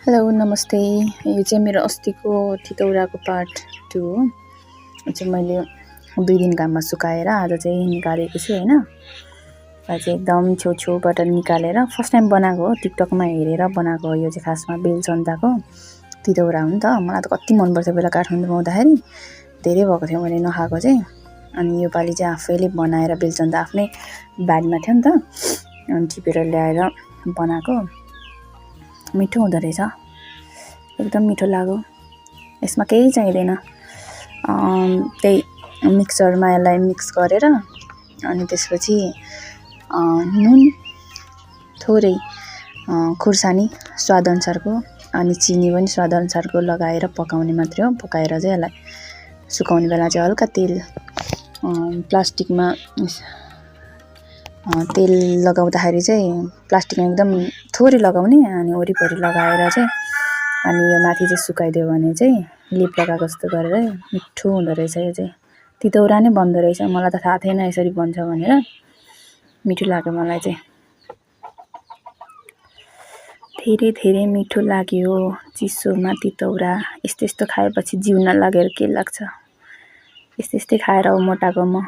Hello नमस्ते। यो चाहिँ मेरो अस्तिको तितौराको पार्ट 2 हो। यो चाहिँ मैले 2 दिन घाममा सुकाएर आज चाहिँ निकालेको छु हैन। यो चाहिँ एकदम छेउछेउबाट निकालेर फर्स्ट टाइम बनाएको हो, टिकटकमा हेरेर बनाएको हो। यो चाहिँ खासमा बेलचन्दाको तितौरा हो नि त। मलाई त कति मन पर्छ बेला काठमाडौँमा आउँदाखेरि धेरै भएको थियो मैले नखाएको चाहिँ। अनि यो पालि चाहिँ आफैले बनाएर बेलचन्दा आफ्नै बारीमा थियो नि त, अनि टिपेर ल्याएर बनाएको। मिठो हुँदो रहेछ, एकदम मिठो लाग्यो। यसमा केही चाहिँदैन, त्यही मिक्सरमा यसलाई मिक्स गरेर अनि त्यसपछि नुन थोरै, खुर्सानी स्वादअनुसारको अनि चिनी पनि स्वादअनुसारको लगाएर पकाउने मात्रै हो। पकाएर चाहिँ यसलाई सुकाउने बेला चाहिँ हल्का तेल प्लास्टिकमा तेल लगाउँदाखेरि चाहिँ प्लास्टिकमा एकदम थोरै लगाउने अनि वरिपरि लगाएर चाहिँ अनि यो माथि चाहिँ सुकाइदियो भने चाहिँ लिप लगाएको जस्तो गरेर मिठो हुँदो रहेछ। यो चाहिँ तितौरा नै बन्दो रहेछ। मलाई त थाहा थिएन यसरी बन्छ भनेर, मिठो लाग्यो मलाई चाहिँ। धेरै मिठो लाग्यो। चिसोमा तितौरा यस्तो खाएपछि जिउ नलागेर के लाग्छ। यस्तै खाएर मोटाएको म।